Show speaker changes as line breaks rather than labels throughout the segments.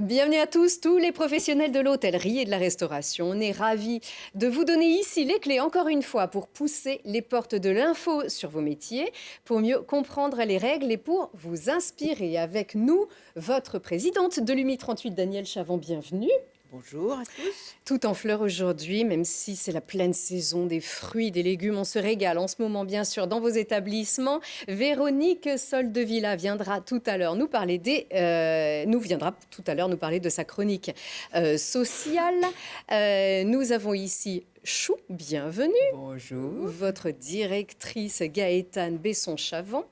Bienvenue à tous les professionnels de l'hôtellerie et de la restauration. On est ravis de vous donner ici les clés, encore une fois, pour pousser les portes de l'info sur vos métiers, pour mieux comprendre les règles et pour vous inspirer. Avec nous, votre présidente de l'UMI 38, Danielle Chavon, bienvenue.
Bonjour à tous.
Tout en fleurs aujourd'hui, même si c'est la pleine saison des fruits, des légumes, on se régale en ce moment bien sûr dans vos établissements. Véronique Soldevilla viendra tout à l'heure nous parler de sa chronique sociale. Nous avons ici Chou, bienvenue.
Bonjour.
Votre directrice Gaëtane Besson-Chavant.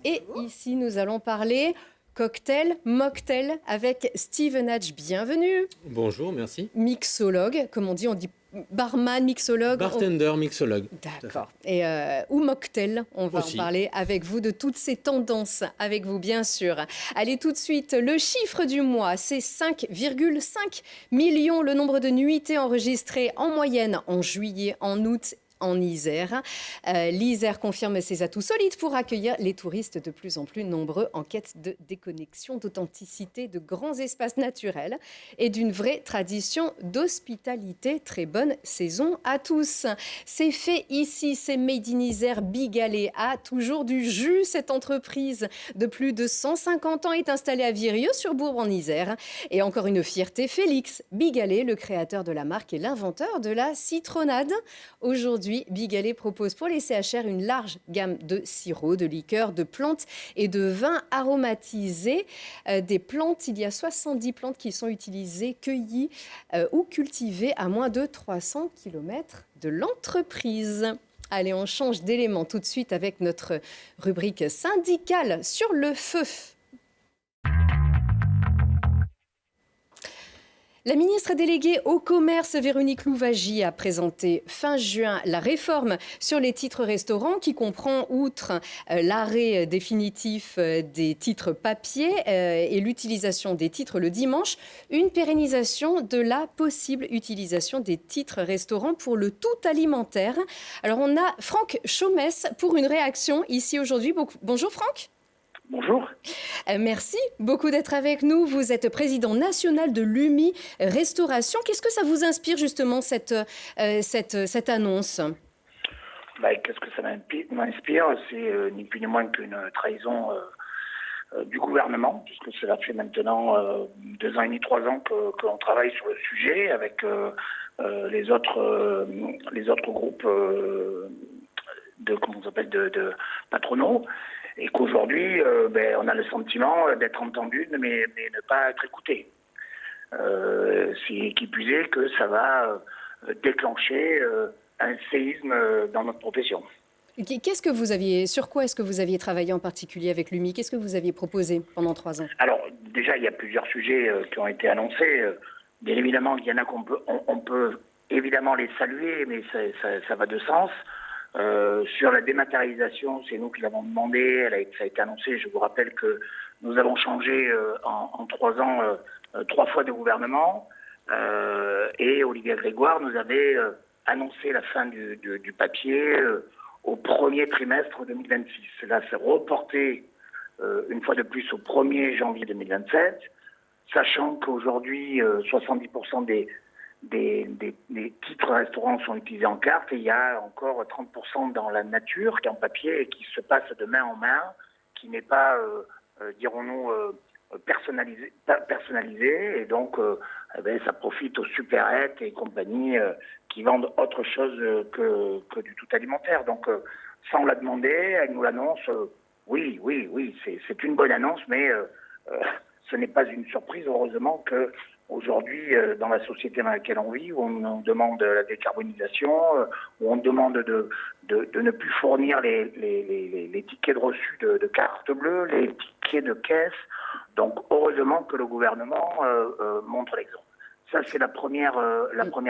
Et ici nous allons parler cocktail, mocktail avec Steven Hatch, bienvenue.
Bonjour, merci.
Mixologue, comme on dit barman, mixologue.
Bartender, mixologue.
D'accord. Et ou mocktail, on va
Aussi.
en parler avec vous de toutes ces tendances, avec vous bien sûr. Allez tout de suite, le chiffre du mois, c'est 5,5 millions le nombre de nuitées enregistrées en moyenne en juillet, en août en Isère. L'Isère confirme ses atouts solides pour accueillir les touristes de plus en plus nombreux en quête de déconnexion, d'authenticité, de grands espaces naturels et d'une vraie tradition d'hospitalité. Très bonne saison à tous. C'est fait ici, c'est Made in Isère. Bigallet a toujours du jus. Cette entreprise de plus de 150 ans est installée à Virieu-sur-Bourg en Isère. Et encore une fierté, Félix Bigallet, le créateur de la marque et l'inventeur de la citronnade. Aujourd'hui, Bigallet propose pour les CHR une large gamme de sirops, de liqueurs, de plantes et de vins aromatisés. Des plantes, il y a 70 plantes qui sont utilisées, cueillies ou cultivées à moins de 300 km de l'entreprise. Allez, on change d'élément tout de suite avec notre rubrique syndicale sur le feu. La ministre déléguée au commerce, Véronique Louwagie, a présenté fin juin la réforme sur les titres restaurants qui comprend, outre l'arrêt définitif des titres papier et l'utilisation des titres le dimanche, une pérennisation de la possible utilisation des titres restaurants pour le tout alimentaire. Alors on a Franck Chaumès pour une réaction ici aujourd'hui. Bonjour Franck.
Bonjour.
Merci beaucoup d'être avec nous. Vous êtes président national de l'UMI Restauration. Qu'est-ce que ça vous inspire justement cette annonce ?
Qu'est-ce que ça m'inspire ? C'est ni plus ni moins qu'une trahison du gouvernement, puisque cela fait maintenant 2 ans et demi, 3 ans que l'on travaille sur le sujet avec les autres groupes de patronaux. Et qu'aujourd'hui, on a le sentiment d'être entendu, mais ne pas être écouté. C'est qui plus est que ça va déclencher un séisme dans notre profession.
Sur quoi est-ce que vous aviez travaillé en particulier avec l'UMI ? Qu'est-ce que vous aviez proposé pendant 3 ans ?
Alors, déjà, il y a plusieurs sujets qui ont été annoncés. Bien évidemment, il y en a on peut évidemment les saluer, mais ça va de sens. Sur la dématérialisation, c'est nous qui l'avons demandé, ça a été annoncé. Je vous rappelle que nous avons changé en 3 ans 3 fois de gouvernement et Olivier Grégoire nous avait annoncé la fin du papier au premier trimestre 2026. Cela s'est reporté une fois de plus au 1er janvier 2027, sachant qu'aujourd'hui 70% des titres restaurants sont utilisés en carte et il y a encore 30% dans la nature qui est en papier et qui se passe de main en main, qui n'est pas, dirons-nous, personnalisé et donc ça profite aux supérettes et compagnie qui vendent autre chose que du tout alimentaire. Donc ça on l'a demandé, elle nous l'annonce, oui, c'est une bonne annonce, mais ce n'est pas une surprise, heureusement que aujourd'hui, dans la société dans laquelle on vit, où on demande la décarbonisation, où on demande de ne plus fournir les tickets de reçu de carte bleue, les tickets de caisse. Donc, heureusement que le gouvernement montre l'exemple. Ça, c'est la première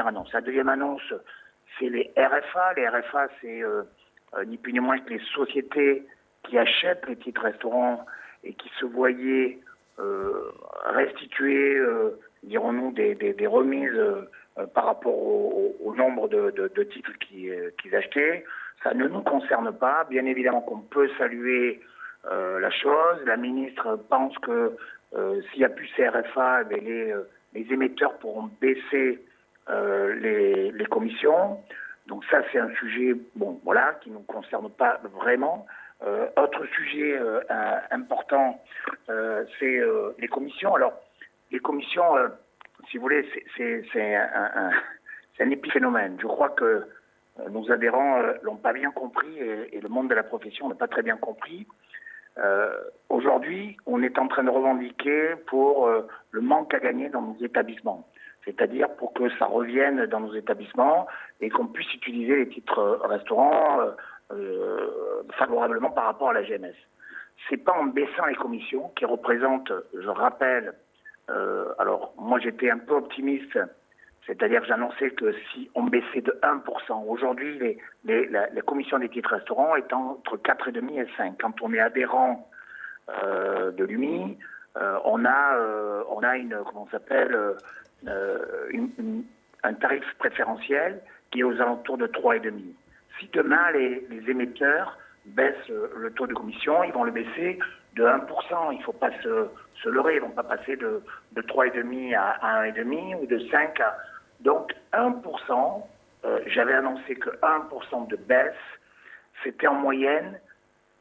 annonce. La deuxième annonce, c'est les RFA. Les RFA, c'est ni plus ni moins que les sociétés qui achètent les titres restaurants et qui se voyaient restituer, dirons-nous, des remises par rapport au nombre de titres qu'ils achetaient. Ça ne nous concerne pas. Bien évidemment qu'on peut saluer la chose. La ministre pense que S'il n'y a plus CRFA, les émetteurs pourront baisser les commissions. Donc ça, c'est un sujet, qui ne nous concerne pas vraiment. Autre sujet important, c'est les commissions. Alors, les commissions, si vous voulez, c'est un épiphénomène. Je crois que nos adhérents l'ont pas bien compris et le monde de la profession n'a pas très bien compris. Aujourd'hui, on est en train de revendiquer pour le manque à gagner dans nos établissements. C'est-à-dire pour que ça revienne dans nos établissements et qu'on puisse utiliser les titres restaurants favorablement par rapport à la GMS. C'est pas en baissant les commissions qui représentent, je rappelle, alors moi j'étais un peu optimiste, c'est-à-dire que j'annonçais que si on baissait de 1%, aujourd'hui les commissions des titres restaurants est entre 4,5 et 5. Quand on est adhérent de l'UMI, on a une, comment ça s'appelle, un tarif préférentiel qui est aux alentours de 3,5. Si demain les émetteurs baissent le taux de commission, ils vont le baisser de 1%. Il ne faut pas se leurrer, ils ne vont pas passer de 3,5 à 1,5 ou de 5 à... Donc 1%, j'avais annoncé que 1% de baisse, c'était en moyenne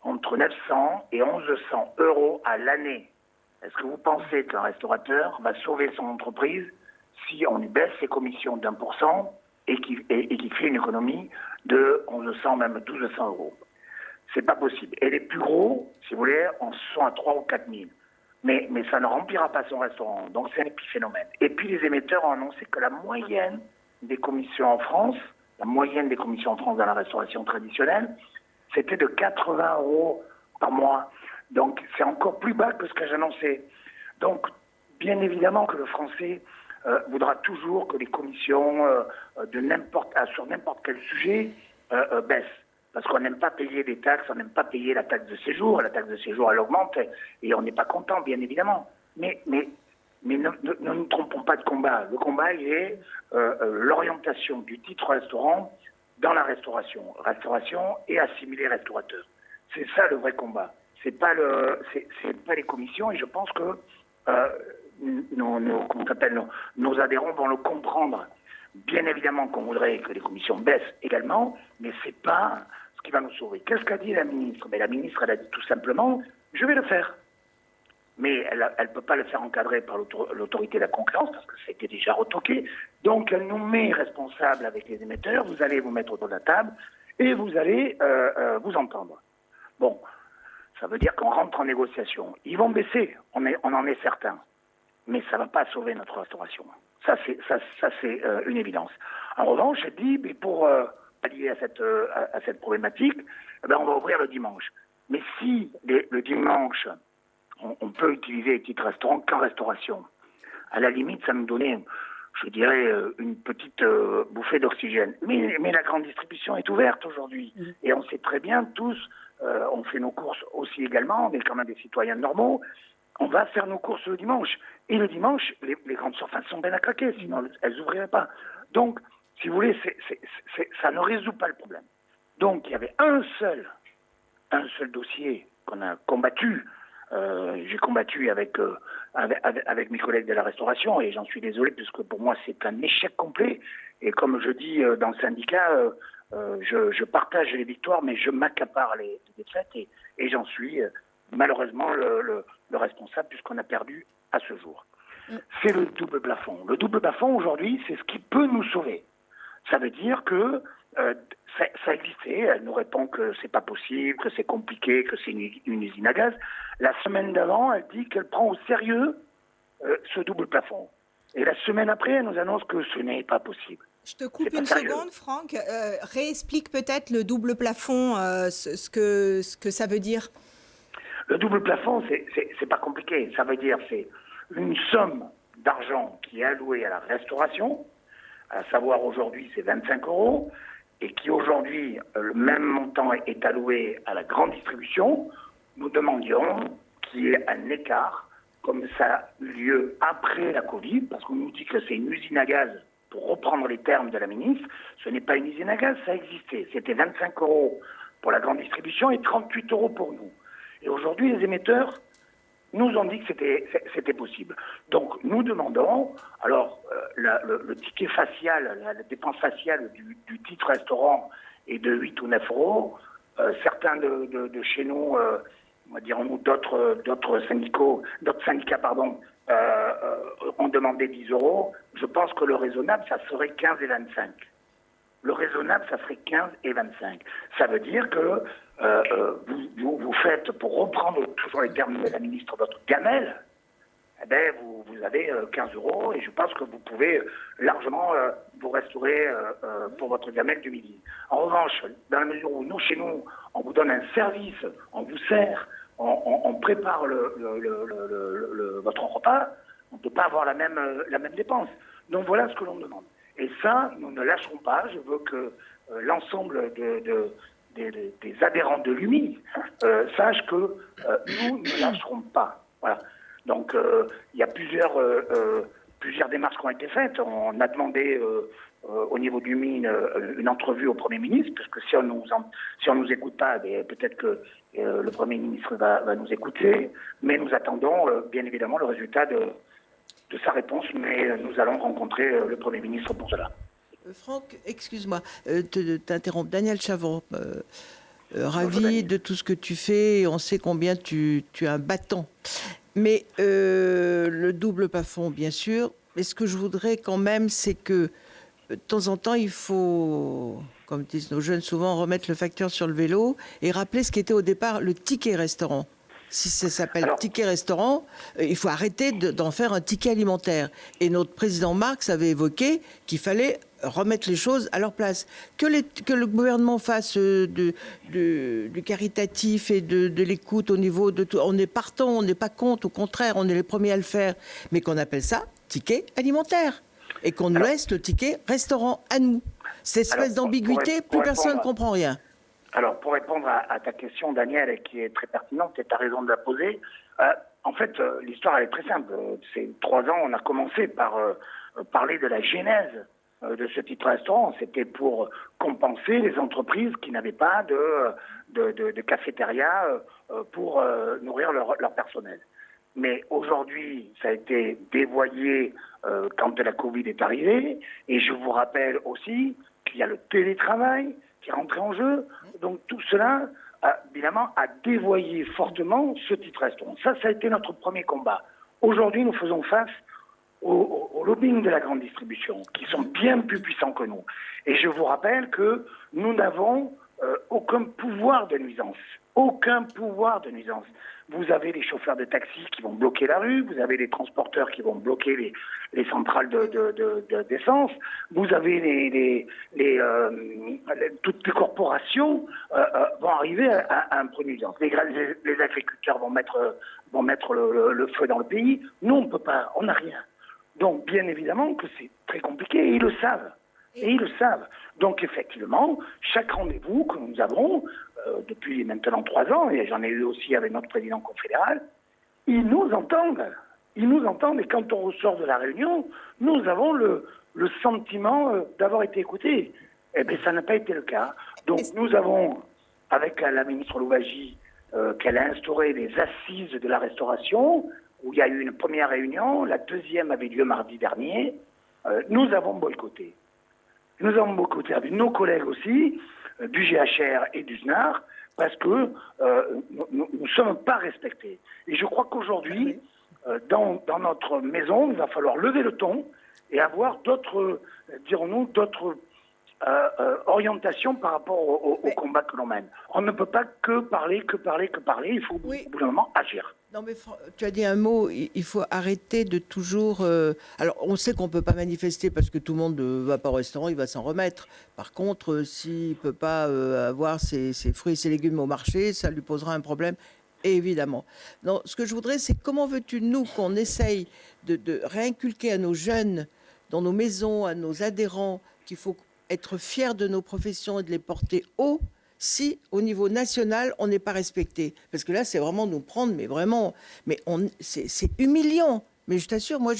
entre 900 et 1100 euros à l'année. Est-ce que vous pensez qu'un restaurateur va sauver son entreprise si on lui baisse ses commissions d'1% et qu'il fait une économie de 1100, même 1200 euros? C'est pas possible. Et les plus gros, si vous voulez, en sont à 3 ou 4 000. Mais ça ne remplira pas son restaurant. Donc c'est un épiphénomène. Et puis les émetteurs ont annoncé que la moyenne des commissions en France, dans la restauration traditionnelle, c'était de 80 euros par mois. Donc c'est encore plus bas que ce que j'annonçais. Donc bien évidemment que le Français voudra toujours que les commissions sur n'importe quel sujet baissent. Parce qu'on n'aime pas payer des taxes, on n'aime pas payer la taxe de séjour. La taxe de séjour, elle augmente et on n'est pas content, bien évidemment. Mais ne nous trompons pas de combat. Le combat, il est l'orientation du titre restaurant dans la restauration. Restauration et assimiler restaurateur. C'est ça le vrai combat. C'est pas les commissions, et je pense que nos adhérents vont le comprendre. Bien évidemment qu'on voudrait que les commissions baissent également, mais c'est pas ce qui va nous sauver. Qu'est-ce qu'a dit la ministre? La ministre, elle a dit tout simplement, je vais le faire. Mais elle ne peut pas le faire encadrer par l'autorité de la concurrence, parce que c'était déjà retoqué. Donc elle nous met responsables avec les émetteurs, vous allez vous mettre autour de la table, et vous allez vous entendre. Bon, ça veut dire qu'on rentre en négociation. Ils vont baisser, on en est certain. Mais ça ne va pas sauver notre restauration. Ça, c'est une évidence. En revanche, elle dit, mais pour pallier à cette problématique, on va ouvrir le dimanche. Mais si le dimanche, on peut utiliser les titres restaurants qu'en restauration, à la limite, ça nous donnait, je dirais, une petite bouffée d'oxygène. Mais la grande distribution est ouverte aujourd'hui. Et on sait très bien, tous, on fait nos courses aussi également, on est quand même des citoyens normaux. On va faire nos courses le dimanche. Et le dimanche, les grandes surfaces sont bien à craquer, sinon elles n'ouvriraient pas. Donc, si vous voulez, ça ne résout pas le problème. Donc, il y avait un seul dossier qu'on a combattu. J'ai combattu avec mes collègues de la restauration, et j'en suis désolé, puisque pour moi, c'est un échec complet. Et comme je dis dans le syndicat, je partage les victoires, mais je m'accapare les défaites, et j'en suis... malheureusement le responsable, puisqu'on a perdu à ce jour. C'est le double plafond. Le double plafond, aujourd'hui, c'est ce qui peut nous sauver. Ça veut dire que ça existait. Elle nous répond que c'est pas possible, que c'est compliqué, que c'est une usine à gaz. La semaine d'avant, elle dit qu'elle prend au sérieux ce double plafond. Et la semaine après, elle nous annonce que ce n'est pas possible.
Je te coupe une seconde, Franck. Réexplique peut-être le double plafond, ce que ça veut dire.
Le double plafond, c'est pas compliqué. Ça veut dire c'est une somme d'argent qui est allouée à la restauration, à savoir aujourd'hui c'est 25 euros, et qui aujourd'hui, le même montant est alloué à la grande distribution. Nous demandions qu'il y ait un écart, comme ça a eu lieu après la Covid, parce qu'on nous dit que c'est une usine à gaz, pour reprendre les termes de la ministre. Ce n'est pas une usine à gaz, ça existait. C'était 25 euros pour la grande distribution et 38 euros pour nous. Et aujourd'hui, les émetteurs nous ont dit que c'était possible. Donc nous demandons, alors le ticket facial, la dépense faciale du titre restaurant est de 8 ou 9 euros. Certains de chez nous, on va dire d'autres syndicats, ont demandé 10 euros. Je pense que le raisonnable, ça serait 15 et 25. Le raisonnable, ça serait 15 et 25. Ça veut dire que vous faites, pour reprendre toujours les termes de la ministre, votre gamelle, eh ben, vous avez 15 euros et je pense que vous pouvez largement vous restaurer pour votre gamelle du midi. En revanche, dans la mesure où chez nous, on vous donne un service, on vous sert, on prépare votre repas, on ne peut pas avoir la même dépense. Donc voilà ce que l'on demande. Et ça, nous ne lâcherons pas. Je veux que l'ensemble des adhérents de l'UMI sachent que nous ne lâcherons pas. Voilà. Donc il y a plusieurs démarches qui ont été faites. On a demandé au niveau du MIN une entrevue au Premier ministre, parce que si on nous écoute pas, peut-être que le Premier ministre va nous écouter, mais nous attendons bien évidemment le résultat de sa réponse, mais nous allons rencontrer le Premier ministre pour cela.
Franck, excuse-moi, t'interrompre. Daniel Chavon, ravi de tout ce que tu fais, et on sait combien tu es un battant. Mais le double plafond, bien sûr, mais ce que je voudrais quand même, c'est que de temps en temps, il faut, comme disent nos jeunes souvent, remettre le facteur sur le vélo et rappeler ce qui était au départ le ticket restaurant. Si ça s'appelle ticket restaurant, il faut arrêter d'en faire un ticket alimentaire. Et notre président Marx avait évoqué qu'il fallait remettre les choses à leur place. Que le gouvernement fasse du caritatif et de l'écoute au niveau de tout. On est partant, on n'est pas contre, au contraire, on est les premiers à le faire. Mais qu'on appelle ça ticket alimentaire. Et qu'on nous laisse le ticket restaurant à nous. Cette espèce d'ambiguïté, plus personne ne comprend rien.
Alors, pour répondre à ta question, Daniel, qui est très pertinente, et tu as raison de la poser, en fait, l'histoire, elle est très simple. Ces 3 ans, on a commencé par parler de la genèse de ce titre restaurant. C'était pour compenser les entreprises qui n'avaient pas de cafétéria pour nourrir leur personnel. Mais aujourd'hui, ça a été dévoyé quand la Covid est arrivée. Et je vous rappelle aussi qu'il y a le télétravail qui est rentré en jeu. Donc tout cela, évidemment, a dévoyé fortement ce titre restaurant. Ça a été notre premier combat. Aujourd'hui, nous faisons face au lobbying de la grande distribution, qui sont bien plus puissants que nous. Et je vous rappelle que nous n'avons aucun pouvoir de nuisance. Aucun pouvoir de nuisance. Vous avez les chauffeurs de taxi qui vont bloquer la rue, vous avez les transporteurs qui vont bloquer les centrales d'essence, vous avez toutes les corporations vont arriver à un point de nuisance. Les agriculteurs vont mettre le feu dans le pays. Nous, on ne peut pas, on n'a rien. Donc, bien évidemment que c'est très compliqué, et ils le savent. Donc, effectivement, chaque rendez-vous que nous avons, depuis maintenant 3 ans, et j'en ai eu aussi avec notre président confédéral, ils nous entendent. Et quand on ressort de la réunion, nous avons le sentiment d'avoir été écoutés. Eh bien, ça n'a pas été le cas. Donc, nous avons, avec la ministre Louwagie, qu'elle a instauré les assises de la restauration, où il y a eu une première réunion, la deuxième avait lieu mardi dernier. Nous avons boycotté. Nous avons boycotté avec nos collègues aussi, du GHR et du SNAR, parce que nous ne sommes pas respectés. Et je crois qu'aujourd'hui, dans notre maison, il va falloir lever le ton et avoir d'autres, dirons-nous, d'autres orientations par rapport au combat que l'on mène. On ne peut pas que parler. Il faut au bout d'un moment agir.
Non mais tu as dit un mot, il faut arrêter de toujours... Alors on sait qu'on ne peut pas manifester parce que tout le monde ne va pas au restaurant, il va s'en remettre. Par contre, s'il ne peut pas avoir ses fruits et ses légumes au marché, ça lui posera un problème, évidemment. Non, ce que je voudrais, c'est comment veux-tu, nous, qu'on essaye de réinculquer à nos jeunes, dans nos maisons, à nos adhérents, qu'il faut être fiers de nos professions et de les porter haut, si au niveau national on n'est pas respecté, parce que là c'est vraiment nous prendre, mais vraiment, c'est humiliant. Mais je t'assure, moi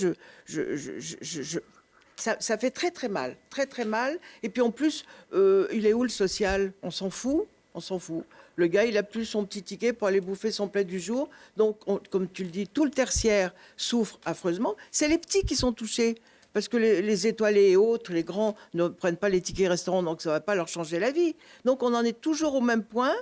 ça fait très mal. Et puis en plus, il est où le social? On s'en fout. On s'en fout. Le gars, il a plus son petit ticket pour aller bouffer son plat du jour. Donc, comme tu le dis, tout le tertiaire souffre affreusement. C'est les petits qui sont touchés. Parce que les étoilés et autres, les grands, ne prennent pas les tickets restaurants, donc ça ne va pas leur changer la vie. Donc, on en est toujours au même point.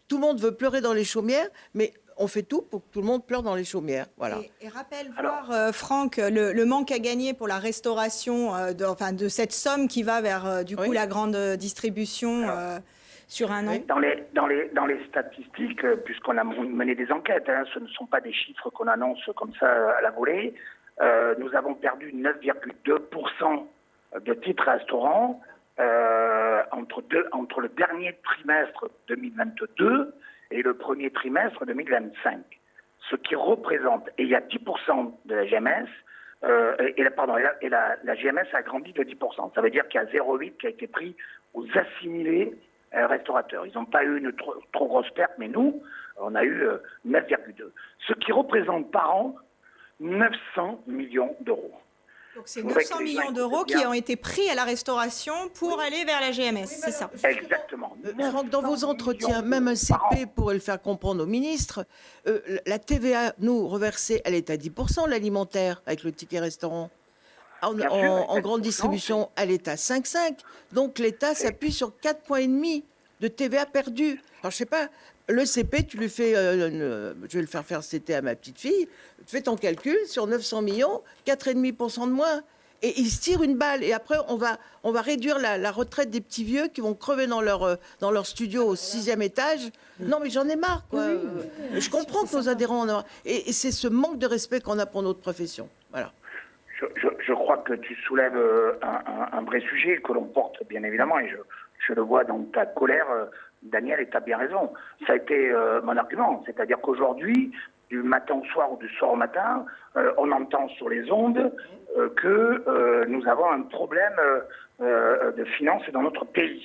Tout le monde veut pleurer dans les chaumières, mais on fait tout pour que tout le monde pleure dans les chaumières. Voilà.
Et rappelle voir, Franck, le manque à gagner pour la restauration de cette somme qui va vers, la grande distribution sur un an.
Oui. Dans les statistiques, puisqu'on a mené des enquêtes, ce ne sont pas des chiffres qu'on annonce comme ça à la volée, nous avons perdu 9,2% de titres restaurants entre le dernier trimestre 2022 et le premier trimestre 2025. Ce qui représente, et il y a 10% de la GMS, la GMS a grandi de 10%. Ça veut dire qu'il y a 0,8 qui a été pris aux assimilés restaurateurs. Ils n'ont pas eu une trop grosse perte, mais nous, on a eu 9,2. Ce qui représente par an 900 millions d'euros.
Donc c'est 900 millions d'euros qui ont été pris à la restauration pour aller vers la GMS, c'est ça.
Exactement.
Franck, dans vos entretiens, même un CP pourrait le faire comprendre au ministre. La TVA, nous, reversée, elle est à 10%, l'alimentaire, avec le ticket restaurant. En grande distribution, elle est à 5,5. Donc l'État s'appuie sur 4,5 points de TVA perdus. Alors je sais pas, le CP, tu lui fais, je vais le faire cet été à ma petite fille, tu fais ton calcul, sur 900 millions, 4,5% de moins. Et ils se tirent une balle. Et après, on va réduire la retraite des petits vieux qui vont crever dans leur studio au 6e étage. Non, mais j'en ai marre, quoi. Je comprends que nos adhérents en ont marre. Et c'est ce manque de respect qu'on a pour notre profession. Voilà.
Je crois que tu soulèves un vrai sujet que l'on porte, bien évidemment, et je le vois dans ta colère, Daniel, et tu as bien raison. Ça a été mon argument, c'est-à-dire qu'aujourd'hui, du matin au soir ou du soir au matin, on entend sur les ondes que nous avons un problème de finances dans notre pays.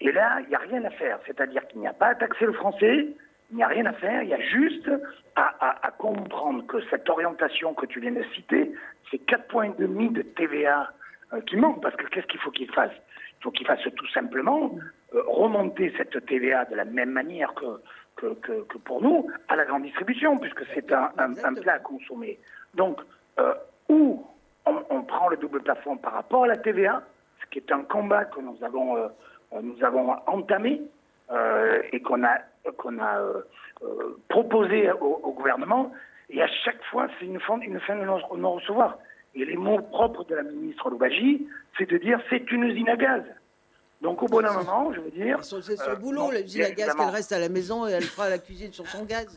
Et là, il n'y a rien à faire, c'est-à-dire qu'il n'y a pas à taxer le français, il n'y a rien à faire, il y a juste à comprendre que cette orientation que tu viens de citer, c'est 4,5 points de TVA qui manquent, parce que qu'est-ce qu'il faut qu'il fasse ? Il faut qu'il fasse tout simplement remonter cette TVA de la même manière que pour nous à la grande distribution, puisque c'est un plat à consommer. Donc, où on prend le double plafond par rapport à la TVA, ce qui est un combat que nous avons entamé et qu'on a proposé au gouvernement, et à chaque fois, c'est une fin de non-recevoir. Et les mots propres de la ministre Louwagie, c'est de dire c'est une usine à gaz. Donc au bon moment, je veux dire...
C'est son boulot, l'usine à gaz, qu'elle reste à la maison et elle fera la cuisine sur son gaz.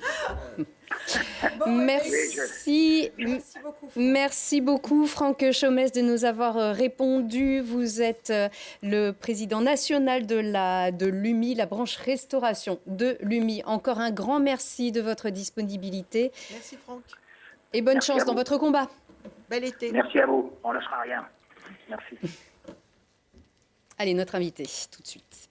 Merci beaucoup Franck Chaumès de nous avoir répondu. Vous êtes le président national de l'UMI, la branche restauration de l'UMI. Encore un grand merci de votre disponibilité.
Merci Franck.
Et bonne chance dans votre combat.
Bel été.
Merci à vous, on ne lâchera rien. Merci.
Allez, notre invité, tout de suite.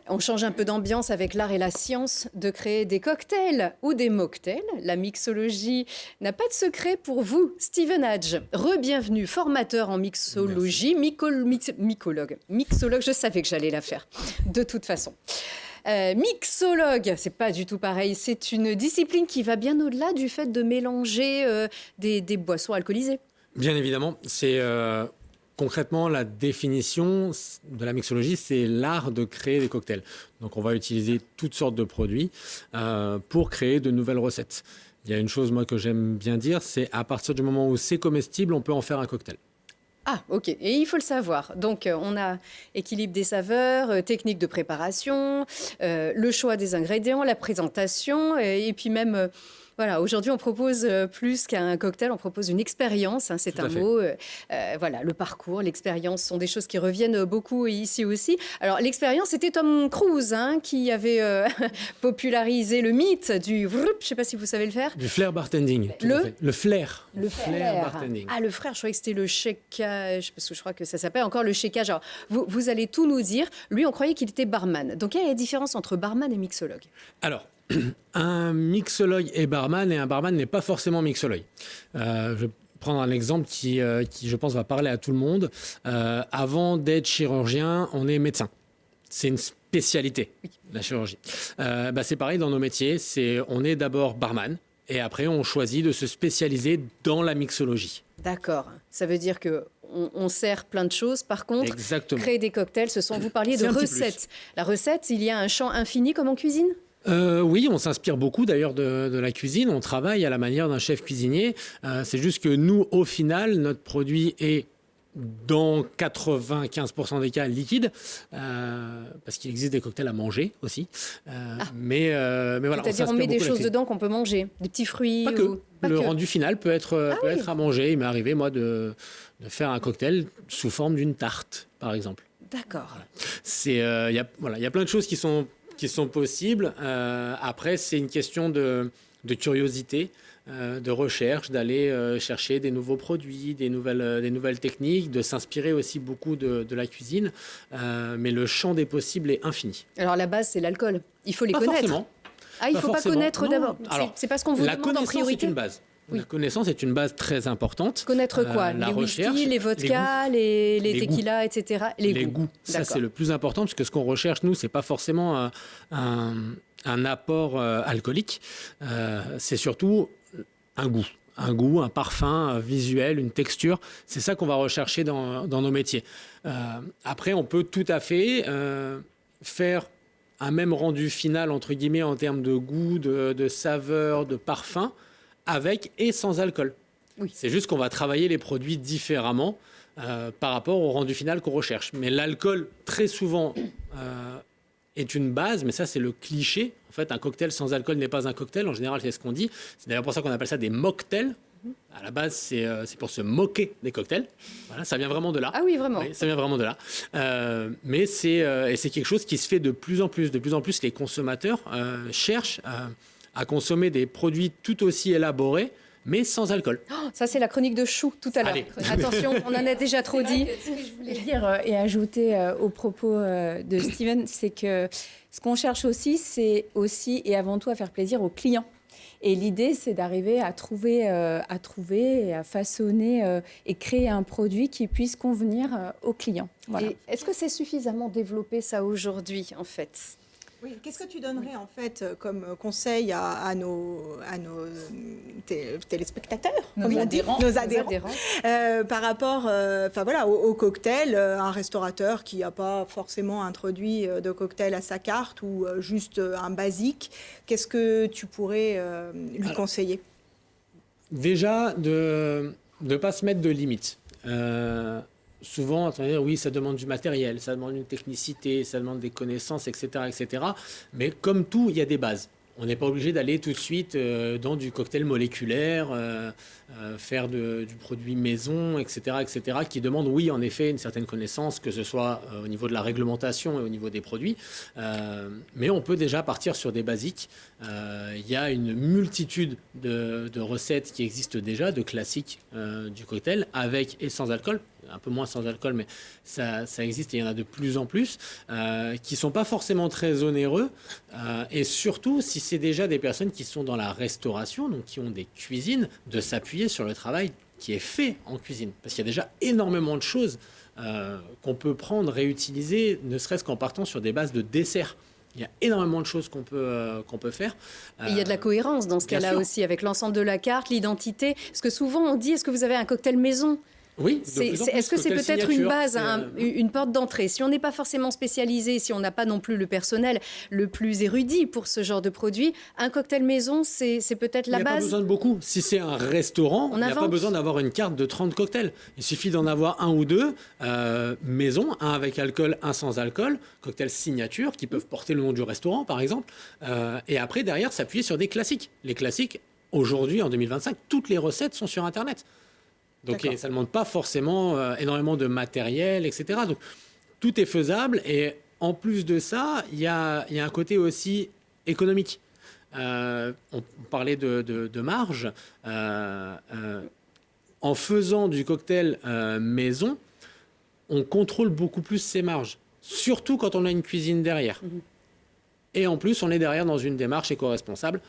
On change un peu d'ambiance avec l'art et la science de créer des cocktails ou des mocktails. La mixologie n'a pas de secret pour vous. Steven Hadge, re-bienvenue, formateur en mixologie, mycologue. Mixologue, je savais que j'allais la faire, de toute façon. Mixologue, c'est pas du tout pareil. C'est une discipline qui va bien au-delà du fait de mélanger des boissons alcoolisées.
Bien évidemment, c'est concrètement la définition de la mixologie, c'est l'art de créer des cocktails. Donc on va utiliser toutes sortes de produits pour créer de nouvelles recettes. Il y a une chose moi que j'aime bien dire, c'est à partir du moment où c'est comestible, on peut en faire un cocktail.
Ah, ok. Et il faut le savoir. Donc, on a équilibre des saveurs, technique de préparation, le choix des ingrédients, la présentation, et puis même... Voilà, aujourd'hui, on propose plus qu'un cocktail, on propose une expérience, c'est
Tout
un
à fait.
mot. Voilà, le parcours, l'expérience sont des choses qui reviennent beaucoup ici aussi. Alors, l'expérience, c'était Tom Cruise qui avait popularisé le mythe du vrrup, je ne sais pas si vous savez le faire.
Du flair bartending. Tout à fait. Le flair.
Le
flair bartending.
Ah, le frère, je croyais que c'était le shakeage, parce que je crois que ça s'appelle encore le shakeage. Alors, vous allez tout nous dire. Lui, on croyait qu'il était barman. Donc, quelle est la différence entre barman et mixologue ?
Alors, un mixologue est barman et un barman n'est pas forcément mixologue. Je vais prendre un exemple qui, je pense, va parler à tout le monde. Avant d'être chirurgien, on est médecin. C'est une spécialité, la chirurgie. C'est pareil dans nos métiers. On est d'abord barman et après, on choisit de se spécialiser dans la mixologie.
D'accord. Ça veut dire que on sert plein de choses. Par contre,
Exactement.
créer des cocktails, vous parliez de
C'est un petit
recettes. La recette, il y a un champ infini comme en cuisine?
Oui, on s'inspire beaucoup d'ailleurs de la cuisine. On travaille à la manière d'un chef cuisinier. C'est juste que nous, au final, notre produit est dans 95% des cas liquide, parce qu'il existe des cocktails à manger aussi. Mais voilà.
C'est-à-dire on met des choses dedans qu'on peut manger, des petits fruits.
Pas que. Le rendu final peut être à manger. Il m'est arrivé, moi, de faire un cocktail sous forme d'une tarte, par exemple.
D'accord.
Il y a plein de choses qui sont possibles. Après, c'est une question de curiosité, de recherche, d'aller chercher des nouveaux produits, des nouvelles techniques, de s'inspirer aussi beaucoup de la cuisine. Mais le champ des possibles est infini.
Alors, la base, c'est l'alcool. Il faut les
Pas
connaître.
Forcément.
Il ne faut pas connaître d'abord. C'est pas ce qu'on vous demande en priorité.
La connaissance est une base.
Oui.
La connaissance est une base très importante.
Connaître quoi?
La
Les
recherche,
whisky, les vodkas, les tequilas, etc.
Les goûts. Ça, c'est le plus important, parce que ce qu'on recherche, nous, c'est pas forcément un apport alcoolique. C'est surtout un goût. Un goût, un parfum visuel, une texture. C'est ça qu'on va rechercher dans nos métiers. Après, on peut tout à fait faire un même rendu final, entre guillemets, en termes de goût, de saveur, de parfum, avec et sans alcool.
Oui.
C'est juste qu'on va travailler les produits différemment par rapport au rendu final qu'on recherche. Mais l'alcool, très souvent, est une base, mais ça, c'est le cliché. En fait, un cocktail sans alcool n'est pas un cocktail. En général, c'est ce qu'on dit. C'est d'ailleurs pour ça qu'on appelle ça des mocktails. À la base, c'est pour se moquer des cocktails. Voilà, ça vient vraiment de là.
Ah oui, vraiment.
Oui, ça vient vraiment de là. Mais c'est quelque chose qui se fait de plus en plus. De plus en plus, les consommateurs cherchent à consommer des produits tout aussi élaborés, mais sans alcool.
Oh, ça, c'est la chronique de Chou tout à l'heure.
Allez.
Attention, on en a déjà trop dit.
Ce que je voulais dire et ajouter aux propos de Steven, c'est que ce qu'on cherche aussi, c'est aussi et avant tout à faire plaisir aux clients. Et l'idée, c'est d'arriver à trouver et à façonner et créer un produit qui puisse convenir aux clients. Voilà.
Et est-ce que c'est suffisamment développé, ça, aujourd'hui, en fait?
Oui. Qu'est-ce que tu donnerais en fait comme conseil à nos téléspectateurs,
Nos adhérents.
nos adhérents, par rapport au cocktail, un restaurateur qui n'a pas forcément introduit de cocktail à sa carte ou juste un basique, qu'est-ce que tu pourrais lui conseiller?
Déjà, de ne pas se mettre de limites. Souvent, on va dire, oui, ça demande du matériel, ça demande une technicité, ça demande des connaissances, etc., etc. Mais comme tout, il y a des bases. On n'est pas obligé d'aller tout de suite dans du cocktail moléculaire, faire du produit maison, etc., etc., qui demande, oui, en effet, une certaine connaissance, que ce soit au niveau de la réglementation et au niveau des produits. Mais on peut déjà partir sur des basiques. Il y a une multitude de recettes qui existent déjà, de classiques du cocktail, avec et sans alcool. Un peu moins sans alcool, mais ça existe et il y en a de plus en plus, qui ne sont pas forcément très onéreux. Et surtout, si c'est déjà des personnes qui sont dans la restauration, donc qui ont des cuisines, de s'appuyer sur le travail qui est fait en cuisine. Parce qu'il y a déjà énormément de choses qu'on peut prendre, réutiliser, ne serait-ce qu'en partant sur des bases de desserts. Il y a énormément de choses qu'on peut faire.
Et il y a de la cohérence dans ce cas-là aussi, avec l'ensemble de la carte, l'identité. Parce que souvent, on dit, est-ce que vous avez un cocktail maison ?
Oui,
est-ce que c'est peut-être une base, une porte d'entrée? Si on n'est pas forcément spécialisé, si on n'a pas non plus le personnel le plus érudit pour ce genre de produit, un cocktail maison, c'est peut-être la base.
Il n'y a pas besoin de beaucoup. Si c'est un restaurant, il n'y a pas besoin d'avoir une carte de 30 cocktails. Il suffit d'en avoir un ou deux maison, un avec alcool, un sans alcool, cocktails signature qui peuvent porter le nom du restaurant, par exemple. Et après, derrière, s'appuyer sur des classiques. Les classiques, aujourd'hui, en 2025, toutes les recettes sont sur Internet. Donc ça ne demande pas forcément énormément de matériel, etc. Donc tout est faisable. Et en plus de ça, il y a un côté aussi économique. On parlait de marge. En faisant du cocktail maison, on contrôle beaucoup plus ses marges. Surtout quand on a une cuisine derrière. Et en plus, on est derrière dans une démarche éco-responsable.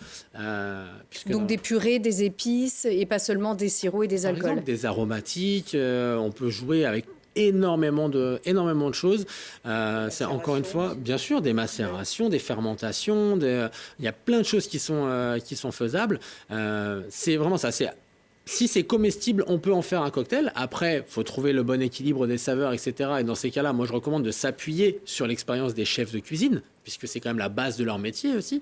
Donc des purées, des épices et pas seulement des sirops et des alcools.
Par exemple, des aromatiques, on peut jouer avec énormément de choses. C'est encore une fois, bien sûr, des macérations, des fermentations. Il y a plein de choses qui sont faisables. C'est vraiment ça. Si c'est comestible, on peut en faire un cocktail. Après, il faut trouver le bon équilibre des saveurs, etc. Et dans ces cas-là, moi, je recommande de s'appuyer sur l'expérience des chefs de cuisine, puisque c'est quand même la base de leur métier aussi,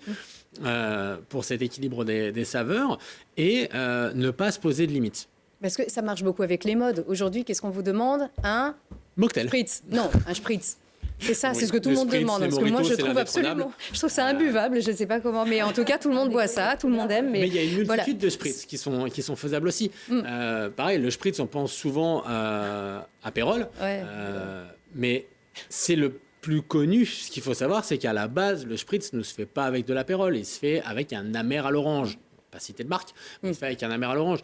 pour cet équilibre des saveurs, et ne pas se poser de limites.
Parce que ça marche beaucoup avec les modes. Aujourd'hui, qu'est-ce qu'on vous demande? Un
mocktail.
Spritz. Non, un spritz. C'est ça,
Oui,
c'est ce que tout le monde demande. Parce que moi, je trouve
absolument.
Je trouve ça imbuvable, je ne sais pas comment. Mais en tout cas, tout le monde boit ça, tout le monde aime.
Mais il y a une multitude
voilà.
de spritz qui sont faisables aussi. Pareil, le spritz, on pense souvent à Pérol.
Ouais.
Mais c'est le plus connu. Ce qu'il faut savoir, c'est qu'à la base, le spritz ne se fait pas avec de l'apérole. Il se fait avec un amer à l'orange. Pas citer de marque, mais il se fait avec un amer à l'orange.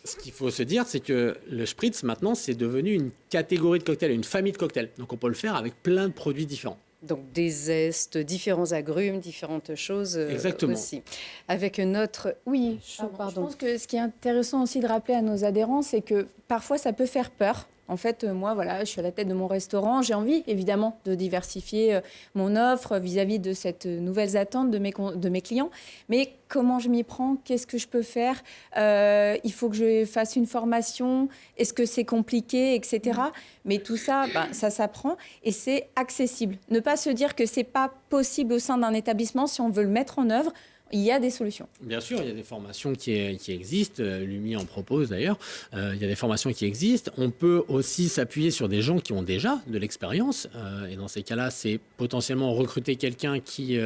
Ce qu'il faut se dire, c'est que le spritz, maintenant, c'est devenu une catégorie de cocktails, une famille de cocktails. Donc, on peut le faire avec plein de produits différents.
Donc, des zestes, différents agrumes, différentes choses
Exactement.
aussi. Avec notre... Oui,
Je pense que ce qui est intéressant aussi de rappeler à nos adhérents, c'est que parfois, ça peut faire peur. En fait, moi, voilà, je suis à la tête de mon restaurant. J'ai envie, évidemment, de diversifier mon offre vis-à-vis de cette nouvelles attentes de mes clients. Mais comment je m'y prends? Qu'est-ce que je peux faire? Il faut que je fasse une formation. Est-ce que c'est compliqué, etc. Mais tout ça, ça s'apprend et c'est accessible. Ne pas se dire que c'est pas possible au sein d'un établissement si on veut le mettre en œuvre. Il y a des solutions.
Bien sûr, il y a des formations qui existent. L'UMI en propose d'ailleurs. Il y a des formations qui existent. On peut aussi s'appuyer sur des gens qui ont déjà de l'expérience. Et dans ces cas-là, c'est potentiellement recruter quelqu'un qui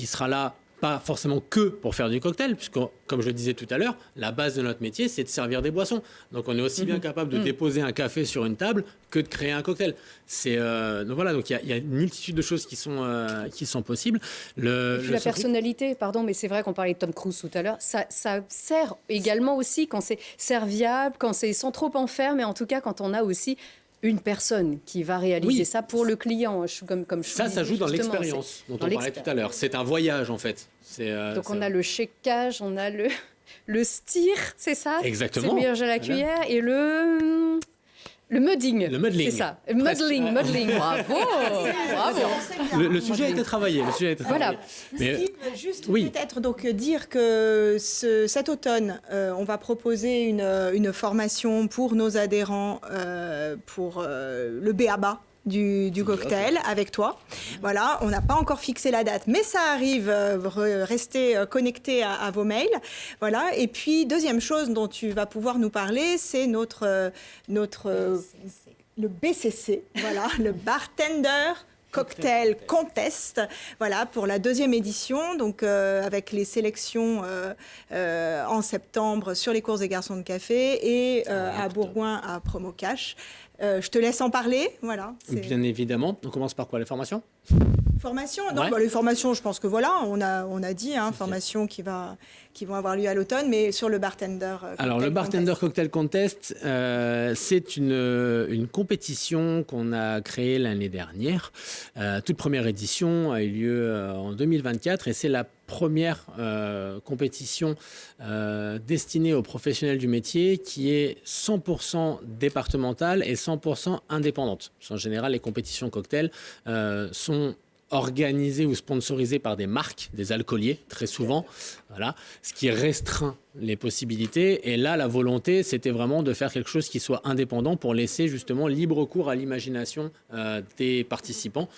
sera là, pas forcément que pour faire du cocktail, puisque, comme je le disais tout à l'heure, la base de notre métier, c'est de servir des boissons. Donc, on est aussi bien capable de déposer un café sur une table que de créer un cocktail. Donc voilà, donc il y a une multitude de choses qui sont possibles.
Et puis la personnalité, pardon, mais c'est vrai qu'on parlait de Tom Cruise tout à l'heure, ça sert également aussi quand c'est serviable, quand c'est sans trop en faire, mais en tout cas quand on a aussi une personne qui va réaliser ça pour le client.
Ça joue dans l'expérience dont on parlait tout à l'heure. C'est un voyage, en fait.
Donc, on a le shakeage, on a le stir, c'est ça?
Exactement.
C'est le meilleur à la cuillère. Et le mudding.
Le muddling.
C'est ça. Muddling. Bravo.
Le sujet a été travaillé.
Voilà.
Mais, Steve, juste peut-être donc dire que cet automne, on va proposer une formation pour nos adhérents pour le b.a.-ba du cocktail avec toi. Voilà, on n'a pas encore fixé la date, mais ça arrive. Restez connectés à vos mails. Voilà. Et puis, deuxième chose dont tu vas pouvoir nous parler, c'est le BCC, voilà, le Bartender Cocktail Contest, voilà, pour la deuxième édition, donc avec les sélections en septembre sur les courses des garçons de café et à Bourgoin à Promo Cash. Je te laisse en parler, voilà.
Bien évidemment. On commence par quoi, les formations?
Formation, non, les formations, je pense que voilà, on a dit, formations qui vont avoir lieu à l'automne, mais sur le Bartender Cocktail
Alors, le Bartender Cocktail Contest, c'est une compétition qu'on a créée l'année dernière. Toute première édition a eu lieu en 2024 et c'est la première compétition destinée aux professionnels du métier qui est 100% départementale et 100% indépendante. En général, les compétitions cocktails sont organisées ou sponsorisées par des marques, des alcooliers, très souvent, voilà, ce qui restreint les possibilités. Et là, la volonté, c'était vraiment de faire quelque chose qui soit indépendant pour laisser justement libre cours à l'imagination des participants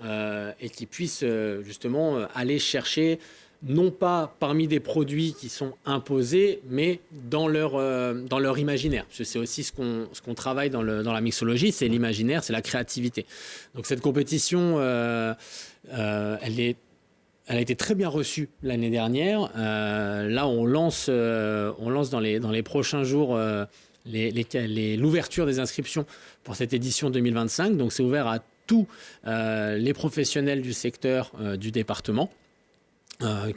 et qui puissent justement aller chercher non pas parmi des produits qui sont imposés, mais dans leur imaginaire. Parce que c'est aussi ce qu'on travaille dans la mixologie, c'est l'imaginaire, c'est la créativité. Donc cette compétition, elle a été très bien reçue l'année dernière. Là, on lance dans les prochains jours l'ouverture des inscriptions pour cette édition 2025. Donc c'est ouvert à tous les professionnels du secteur du département.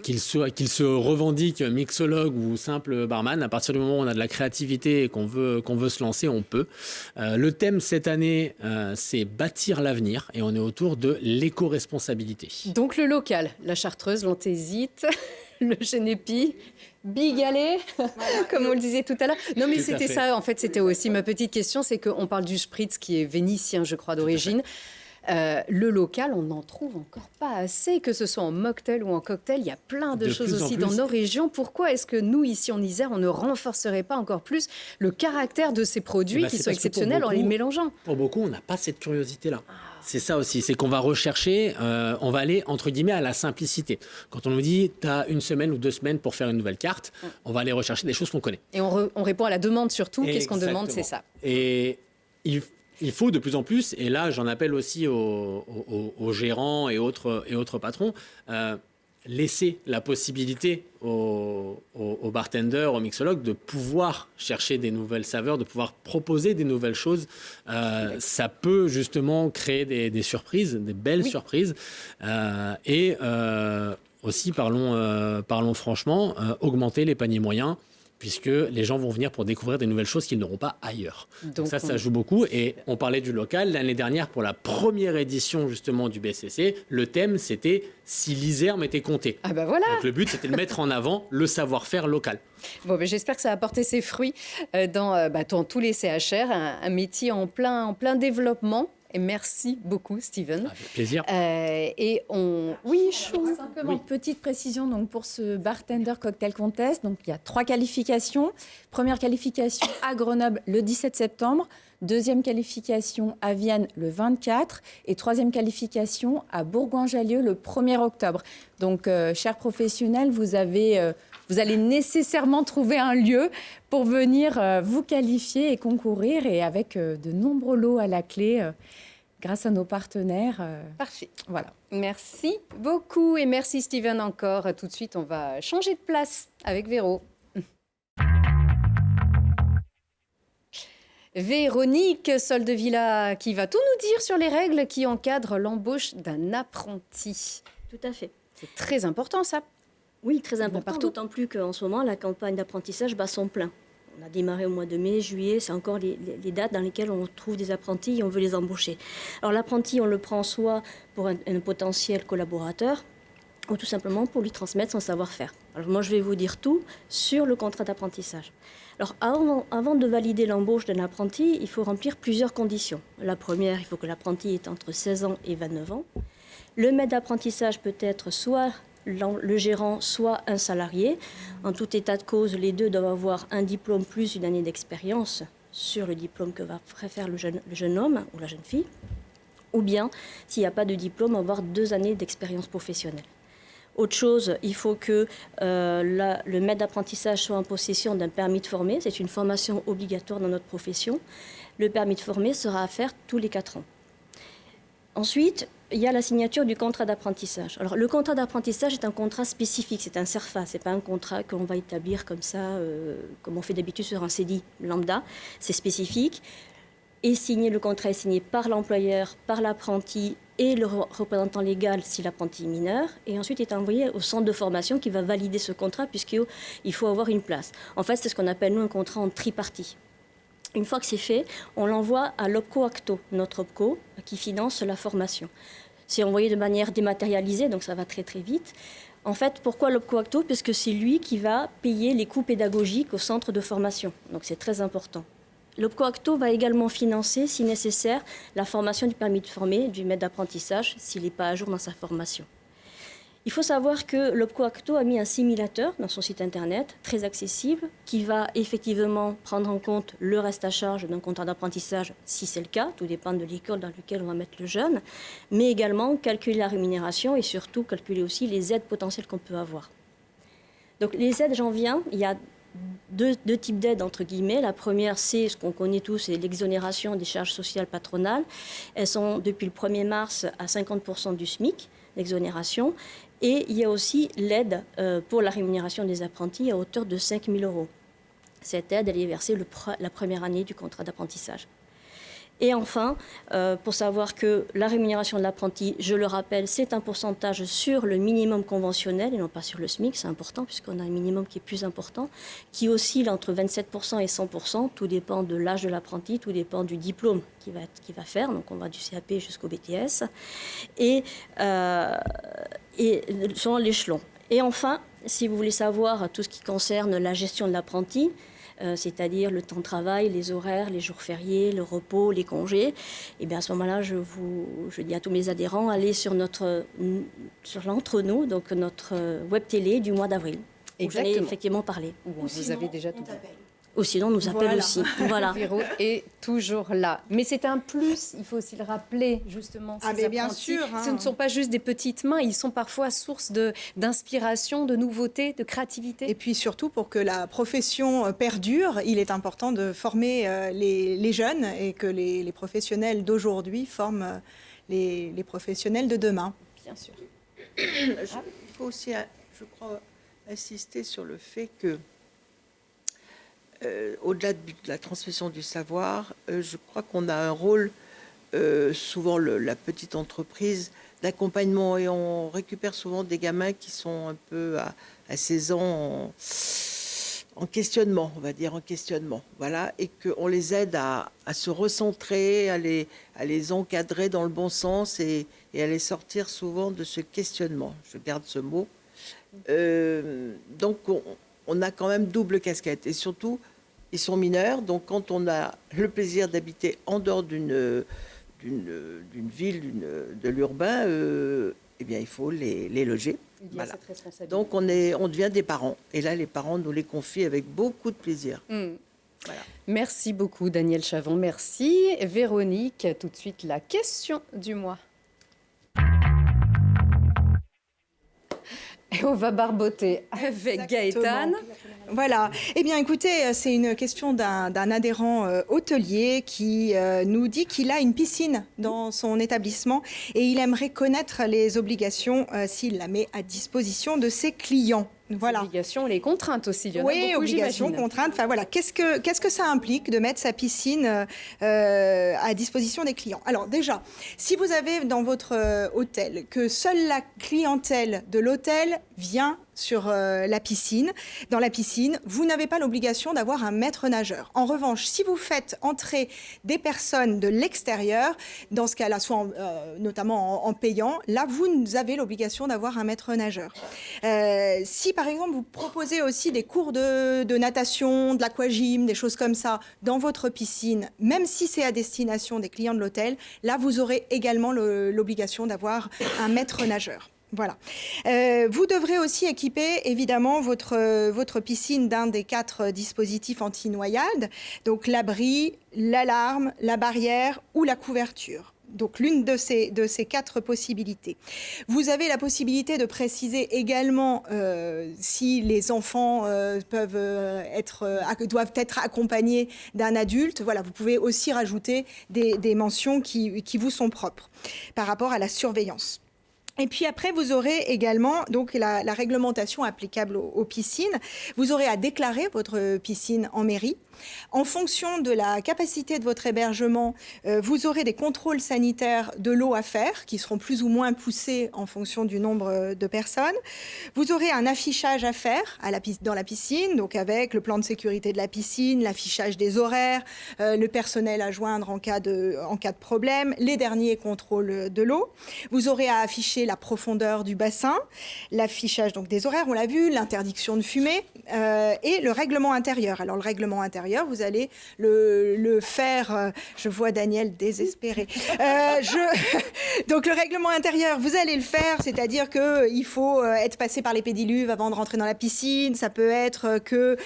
qu'il se revendique mixologue ou simple barman, à partir du moment où on a de la créativité et qu'on veut se lancer, on peut. Le thème cette année, c'est bâtir l'avenir et on est autour de l'éco-responsabilité.
Donc le local, la Chartreuse, l'Anthésite, le Genépi, Bigalé, comme on le disait tout à l'heure. Non mais c'était ça, en fait, c'était aussi ma petite question, c'est qu'on parle du spritz qui est vénitien, je crois, d'origine. Le local, on n'en trouve encore pas assez, que ce soit en mocktail ou en cocktail. Il y a plein de choses aussi dans nos régions. Pourquoi est-ce que nous, ici en Isère, on ne renforcerait pas encore plus le caractère de ces produits qui sont exceptionnels en les mélangeant?
Pour beaucoup, on n'a pas cette curiosité-là. C'est ça aussi, c'est qu'on va rechercher, on va aller entre guillemets à la simplicité. Quand on nous dit tu as 1 semaine ou 2 semaines pour faire une nouvelle carte, on va aller rechercher des choses qu'on connaît.
Et on répond à la demande surtout. Qu'est-ce qu'on demande, c'est ça.
Et il faut de plus en plus, et là j'en appelle aussi aux gérants et autres patrons, laisser la possibilité aux bartenders, aux mixologues de pouvoir chercher des nouvelles saveurs, de pouvoir proposer des nouvelles choses. Ça peut justement créer des surprises, des belles surprises. Aussi, parlons franchement, augmenter les paniers moyens, puisque les gens vont venir pour découvrir des nouvelles choses qu'ils n'auront pas ailleurs. Donc ça joue beaucoup. Et on parlait du local. L'année dernière, pour la première édition justement du BCC, le thème, c'était « Si l'Isère m'était compté ».
Ah bah voilà.
Donc le but, c'était de mettre en avant le savoir-faire local.
Bon, ben j'espère que ça va porter ses fruits dans tous les CHR, un métier en plein développement. Et merci beaucoup, Steven.
Avec plaisir.
Oui, chaud.
Simplement, petite précision donc, pour ce Bartender Cocktail Contest. Donc, il y a 3 qualifications. Première qualification à Grenoble le 17 septembre. Deuxième qualification à Vienne le 24. Et troisième qualification à Bourgoin-Jallieu le 1er octobre. Donc, chers professionnels, vous allez nécessairement trouver un lieu pour venir vous qualifier et concourir. Et avec de nombreux lots à la clé, grâce à nos partenaires.
Parfait.
Voilà.
Merci beaucoup et merci Steven encore. Tout de suite, on va changer de place avec Véro. Véronique Soldevilla qui va tout nous dire sur les règles qui encadrent l'embauche d'un apprenti.
Tout à fait.
C'est très important ça.
Oui, très important, d'autant plus qu'en ce moment, la campagne d'apprentissage bat son plein. On a démarré au mois de mai, juillet, c'est encore les dates dans lesquelles on trouve des apprentis et on veut les embaucher. Alors l'apprenti, on le prend soit pour un potentiel collaborateur ou tout simplement pour lui transmettre son savoir-faire. Alors moi, je vais vous dire tout sur le contrat d'apprentissage. Alors avant de valider l'embauche d'un apprenti, il faut remplir plusieurs conditions. La première, il faut que l'apprenti ait entre 16 ans et 29 ans. Le maître d'apprentissage peut être soit le gérant, soit un salarié. En tout état de cause, les deux doivent avoir un diplôme plus une année d'expérience sur le diplôme que va faire le jeune homme ou la jeune fille. Ou bien, s'il n'y a pas de diplôme, avoir 2 années d'expérience professionnelle. Autre chose, il faut que le maître d'apprentissage soit en possession d'un permis de former. C'est une formation obligatoire dans notre profession. Le permis de former sera à faire tous les 4 ans. Ensuite, il y a la signature du contrat d'apprentissage. Alors, le contrat d'apprentissage est un contrat spécifique, c'est un CERFA, ce n'est pas un contrat qu'on va établir comme ça, comme on fait d'habitude sur un CDI lambda. C'est spécifique. Le contrat est signé par l'employeur, par l'apprenti et le représentant légal si l'apprenti est mineur. Et ensuite, il est envoyé au centre de formation qui va valider ce contrat puisqu'il faut avoir une place. En fait, c'est ce qu'on appelle, nous, un contrat en tripartie. Une fois que c'est fait, on l'envoie à l'OPCO Acto, notre OPCO, qui finance la formation. C'est envoyé de manière dématérialisée, donc ça va très très vite. En fait, pourquoi l'OPCO Acto? Parce que c'est lui qui va payer les coûts pédagogiques au centre de formation. Donc c'est très important. L'OPCO Acto va également financer, si nécessaire, la formation du permis de former du maître d'apprentissage s'il n'est pas à jour dans sa formation. Il faut savoir que l'OPCO Acto a mis un simulateur dans son site internet, très accessible, qui va effectivement prendre en compte le reste à charge d'un contrat d'apprentissage, si c'est le cas, tout dépend de l'école dans laquelle on va mettre le jeune, mais également calculer la rémunération et surtout calculer aussi les aides potentielles qu'on peut avoir. Donc les aides, j'en viens, il y a deux types d'aides entre guillemets. La première, c'est ce qu'on connaît tous, c'est l'exonération des charges sociales patronales. Elles sont depuis le 1er mars à 50% du SMIC, l'exonération. Et il y a aussi l'aide pour la rémunération des apprentis à hauteur de 5 000 €. Cette aide, elle est versée la première année du contrat d'apprentissage. Et enfin, pour savoir que la rémunération de l'apprenti, je le rappelle, c'est un pourcentage sur le minimum conventionnel et non pas sur le SMIC, c'est important puisqu'on a un minimum qui est plus important, qui oscille entre 27% et 100%, tout dépend de l'âge de l'apprenti, tout dépend du diplôme qu'il va faire, donc on va du CAP jusqu'au BTS, et selon l'échelon. Et enfin, si vous voulez savoir tout ce qui concerne la gestion de l'apprenti, c'est-à-dire le temps de travail, les horaires, les jours fériés, le repos, les congés, et bien à ce moment-là, je dis à tous mes adhérents, allez sur l'entre-nous, donc notre web télé du mois d'avril. Où j'en ai effectivement parlé.
Vous avez déjà tout dit.
Ou sinon, on nous appelle aussi. Voilà.
Véro est toujours là. Mais c'est un plus, il faut aussi le rappeler, justement.
Ah, mais bien sûr.
Ce ne sont pas juste des petites mains, ils sont parfois source d'inspiration, de nouveautés, de créativité.
Et puis surtout, pour que la profession perdure, il est important de former les jeunes et que les professionnels d'aujourd'hui forment les professionnels de demain.
Bien sûr.
Il faut aussi, je crois, insister sur le fait que au-delà de la transmission du savoir, je crois qu'on a un rôle, souvent la petite entreprise, d'accompagnement. Et on récupère souvent des gamins qui sont un peu à 16 ans en questionnement, on va dire en questionnement. Voilà, et qu'on les aide à se recentrer, à les encadrer dans le bon sens et à les sortir souvent de ce questionnement. Je garde ce mot. Donc, on a quand même double casquette. Et surtout, ils sont mineurs, donc quand on a le plaisir d'habiter en dehors d'une ville, de l'urbain, eh bien, il faut les loger.
Il y a cette responsabilité.
Donc,
on devient des parents. Et là, les parents nous les confient avec beaucoup de plaisir.
Voilà. Merci beaucoup, Daniel Chavon. Merci. Véronique, tout de suite, la question du mois. Et on va barboter avec Gaëtane.
Voilà. Eh bien, écoutez, c'est une question d'un adhérent hôtelier qui nous dit qu'il a une piscine dans son établissement et il aimerait connaître les obligations s'il la met à disposition de ses clients. Voilà.
Les obligations, les contraintes aussi. Il y en a
Oui,
beaucoup,
obligations,
j'imagine.
contraintes. Enfin voilà, qu'est-ce que ça implique de mettre sa piscine à disposition des clients? Alors déjà, si vous avez dans votre hôtel que seule la clientèle de l'hôtel vient sur la piscine, dans la piscine, vous n'avez pas l'obligation d'avoir un maître nageur. En revanche, si vous faites entrer des personnes de l'extérieur, dans ce cas-là, soit notamment en payant, là, vous avez l'obligation d'avoir un maître nageur. Si, par exemple, vous proposez aussi des cours de natation, de l'aquagym, des choses comme ça, dans votre piscine, même si c'est à destination des clients de l'hôtel, là, vous aurez également l'obligation d'avoir un maître nageur. Voilà. Vous devrez aussi équiper évidemment votre piscine d'un des 4 dispositifs anti-noyade, donc l'abri, l'alarme, la barrière ou la couverture. Donc l'une de ces 4 possibilités. Vous avez la possibilité de préciser également si les enfants doivent être accompagnés d'un adulte. Voilà, vous pouvez aussi rajouter des mentions qui vous sont propres par rapport à la surveillance. Et puis après, vous aurez également donc la réglementation applicable aux piscines. Vous aurez à déclarer votre piscine en mairie. En fonction de la capacité de votre hébergement, vous aurez des contrôles sanitaires de l'eau à faire qui seront plus ou moins poussés en fonction du nombre de personnes. Vous aurez un affichage à faire dans la piscine, donc avec le plan de sécurité de la piscine, l'affichage des horaires, le personnel à joindre en cas de problème, les derniers contrôles de l'eau. Vous aurez à afficher la profondeur du bassin, l'affichage donc des horaires, on l'a vu, l'interdiction de fumer et le règlement intérieur. Alors le règlement intérieur, vous allez le faire, je vois Daniel désespéré. Donc le règlement intérieur, vous allez le faire, c'est-à-dire qu'il faut être passé par les pédiluves avant de rentrer dans la piscine, ça peut être que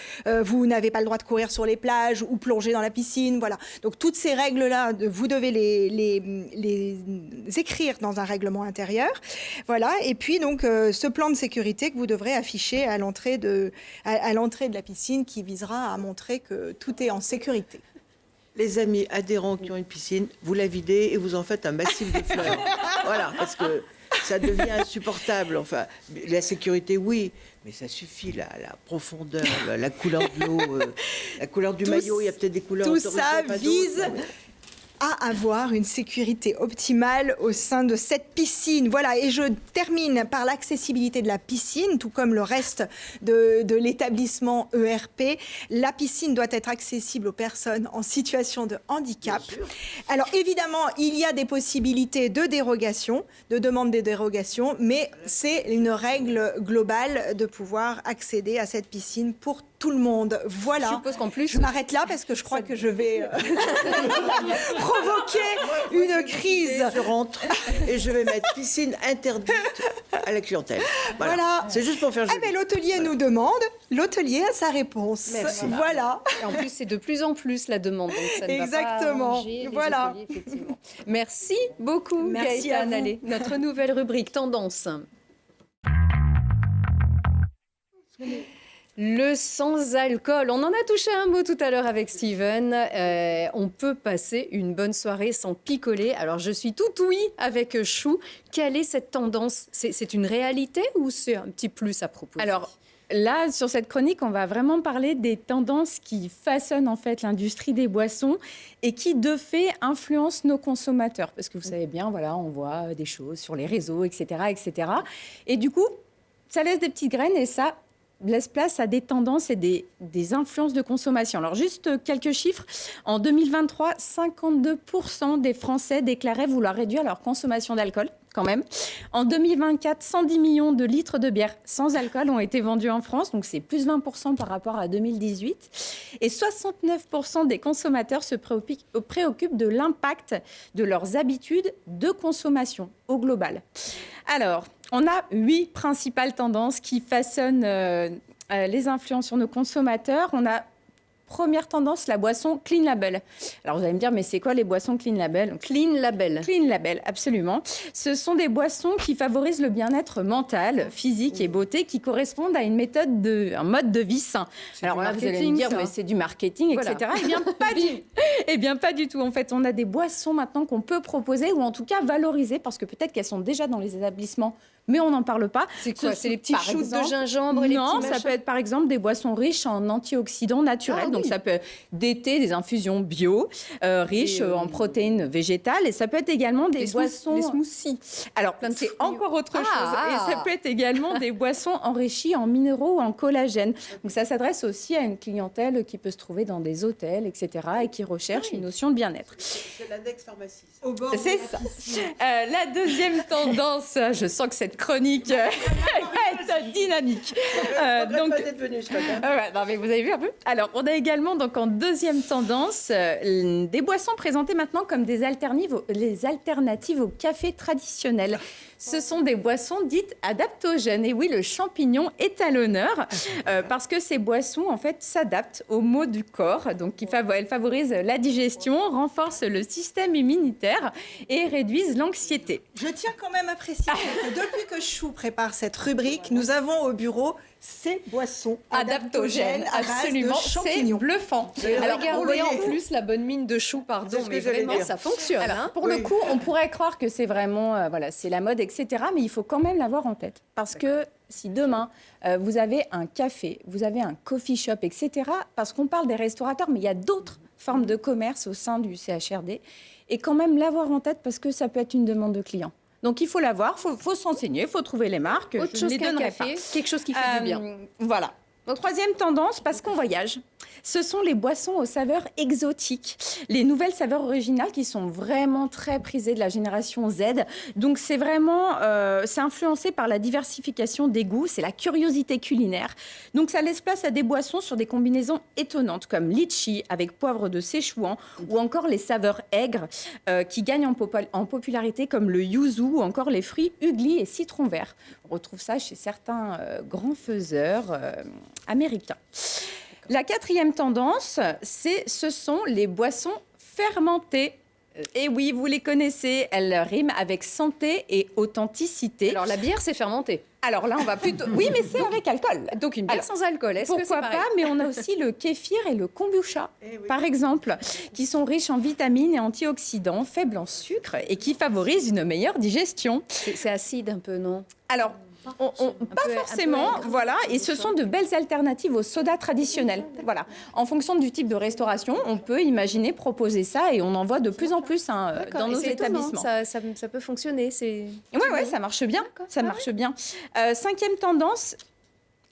vous n'avez pas le droit de courir sur les plages ou plonger dans la piscine, voilà. Donc toutes ces règles-là, vous devez les écrire dans un règlement intérieur. Voilà, et puis donc ce plan de sécurité que vous devrez afficher à l'entrée de la piscine qui visera à montrer que tout est en sécurité.
Les amis adhérents qui ont une piscine, vous la videz et vous en faites un massif de fleurs. Voilà, parce que ça devient insupportable. Enfin, la sécurité, oui, mais ça suffit, la profondeur, la couleur de l'eau, la couleur du maillot, il y a peut-être des couleurs
tout ça vise à avoir une sécurité optimale au sein de cette piscine. Voilà, et je termine par l'accessibilité de la piscine, tout comme le reste de l'établissement ERP. La piscine doit être accessible aux personnes en situation de handicap. Alors évidemment, il y a des possibilités de dérogation, de demande de dérogation, mais c'est une règle globale de pouvoir accéder à cette piscine pour tout le monde. Voilà.
Je suppose qu'en plus...
Je m'arrête là parce que je crois que je vais provoquer une crise.
Je rentre et je vais mettre piscine interdite à la clientèle.
Voilà.
C'est juste pour faire joli.
Mais l'hôtelier nous demande, l'hôtelier a sa réponse.
Merci.
Voilà.
Et en plus, c'est de plus en plus la demande. Donc ça ne
Exactement.
va pas arranger les
Voilà.
hôteliers, effectivement. Merci beaucoup,
Merci à
Gaëtane.
vous.
Allez, notre nouvelle rubrique Tendance. Le sans-alcool. On en a touché un mot tout à l'heure avec Steven. On peut passer une bonne soirée sans picoler. Alors, je suis tout ouïe avec Chou. Quelle est cette tendance ? C'est une réalité ou c'est un petit plus à proposer ?
Alors, là, sur cette chronique, on va vraiment parler des tendances qui façonnent en fait l'industrie des boissons et qui, de fait, influencent nos consommateurs. Parce que vous savez bien, voilà, on voit des choses sur les réseaux, etc., etc. Et du coup, ça laisse des petites graines et ça laisse place à des tendances et des influences de consommation. Alors, juste quelques chiffres. En 2023, 52% des Français déclaraient vouloir réduire leur consommation d'alcool, quand même. En 2024, 110 millions de litres de bière sans alcool ont été vendus en France, donc c'est plus 20% par rapport à 2018. Et 69% des consommateurs se préoccupent de l'impact de leurs habitudes de consommation au global. Alors, on a 8 principales tendances qui façonnent les influences sur nos consommateurs. On a première tendance, la boisson Clean Label. Alors, vous allez me dire, mais c'est quoi les boissons Clean Label ?
Clean Label.
Clean Label, absolument. Ce sont des boissons qui favorisent le bien-être mental, physique et beauté, qui correspondent à un mode de vie sain. Alors là, vous allez me dire, mais c'est du marketing,
Voilà.
etc. Eh bien, pas du tout. En fait, on a des boissons maintenant qu'on peut proposer ou en tout cas valoriser parce que peut-être qu'elles sont déjà dans les établissements, mais on n'en parle pas.
C'est quoi ? C'est les petits
Par
shoots
exemple,
de gingembre et les
non,
petits
ça
machins
peut être par exemple des boissons riches en antioxydants naturels.
Ah,
Donc
oui.
ça peut être d'été, des infusions bio, riches en protéines végétales. Et ça peut être également des boissons...
Les smoothies.
Alors,
Plein de
c'est
fruits.
encore autre chose.
Ah.
Et ça peut être également des boissons enrichies en minéraux ou en collagène. Donc ça s'adresse aussi à une clientèle qui peut se trouver dans des hôtels, etc. et qui recherche une notion de bien-être.
C'est l'index pharmaciste.
C'est ça. La deuxième tendance, je sens que cette chronique va être dynamique.
Donc, pas d'être venu ce matin.
Ouais, non, mais vous avez vu un peu. Alors, on a également donc en deuxième tendance des boissons présentées maintenant comme des alternatives au café traditionnel. Ce sont des boissons dites adaptogènes. Et oui, le champignon est à l'honneur parce que ces boissons en fait s'adaptent aux maux du corps. Donc, elles favorisent la digestion, renforcent le système immunitaire et réduisent l'anxiété.
Je tiens quand même à préciser que depuis que Chou prépare cette rubrique, nous avons au bureau ces boissons
Adaptogènes,
à base de
absolument, c'est
champignons.
bluffant.
Alors, regardez en
voyez-
plus la bonne mine de Chou, pardon,
C'est ce que
mais
j'allais
vraiment,
dire.
ça fonctionne.
Alors,
hein.
pour le coup, on pourrait croire que c'est vraiment, voilà, c'est la mode, etc. Mais il faut quand même l'avoir en tête. Parce que si demain, vous avez un café, vous avez un coffee shop, etc., parce qu'on parle des restaurateurs, mais il y a d'autres formes de commerce au sein du CHRD, et quand même l'avoir en tête parce que ça peut être une demande de client. Donc, il faut l'avoir, il faut s'enseigner, il faut trouver les marques.
Autre
Je
chose
ne les
qu'un
donnerai
café,
pas.
quelque chose qui fait du bien.
Voilà. Donc, troisième tendance, parce qu'on voyage, ce sont les boissons aux saveurs exotiques. Les nouvelles saveurs originales qui sont vraiment très prisées de la génération Z. Donc, c'est vraiment, c'est influencé par la diversification des goûts, c'est la curiosité culinaire. Donc, ça laisse place à des boissons sur des combinaisons étonnantes comme litchi avec poivre de Szechuan ou encore les saveurs aigres qui gagnent en popularité comme le yuzu ou encore les fruits ugly et citron vert. On retrouve ça chez certains grands faiseurs américains. La quatrième tendance, ce sont les boissons fermentées. Et oui, vous les connaissez, elles riment avec santé et authenticité.
Alors, la bière, c'est fermenté.
Alors là, on va plutôt... Oui, mais c'est avec alcool.
Donc, une bière
Alors,
sans alcool, est-ce que c'est
Pourquoi
pareil
pas, mais on a aussi le kéfir et le kombucha,
Eh oui.
par exemple, qui sont riches en vitamines et antioxydants, faibles en sucre et qui favorisent une meilleure digestion.
C'est acide un peu, non ?
Alors, Pas forcément, voilà. Et ce sont de belles alternatives aux sodas traditionnels. Voilà. En fonction du type de restauration, on peut imaginer proposer ça et on en voit de plus en plus dans nos établissements.
Ça peut fonctionner.
Ouais, ça marche bien. Ça marche bien. 5e tendance.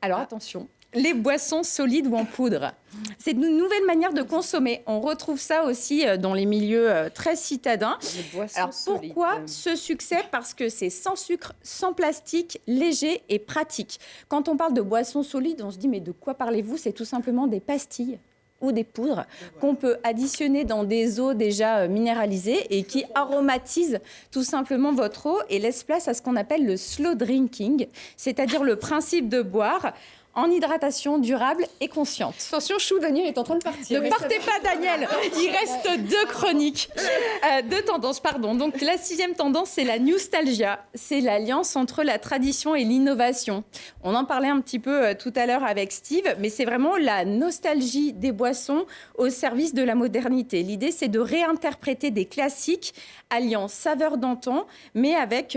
Alors attention. Les boissons solides ou en poudre. C'est une nouvelle manière de consommer. On retrouve ça aussi dans les milieux très citadins. Alors pourquoi ce succès? Parce que c'est sans sucre, sans plastique, léger et pratique. Quand on parle de boissons solides, on se dit mais de quoi parlez-vous? C'est tout simplement des pastilles ou des poudres qu'on peut additionner dans des eaux déjà minéralisées et qui aromatisent tout simplement votre eau et laissent place à ce qu'on appelle le slow drinking, c'est-à-dire le principe de boire en hydratation durable et consciente.
Attention, Chou, Daniel est en train de partir.
Ne partez pas, Daniel. Il reste 2 chroniques. 2 tendances, pardon. Donc, la 6e tendance, c'est la nostalgia. C'est l'alliance entre la tradition et l'innovation. On en parlait un petit peu tout à l'heure avec Steve, mais c'est vraiment la nostalgie des boissons au service de la modernité. L'idée, c'est de réinterpréter des classiques alliant saveur d'antan, mais avec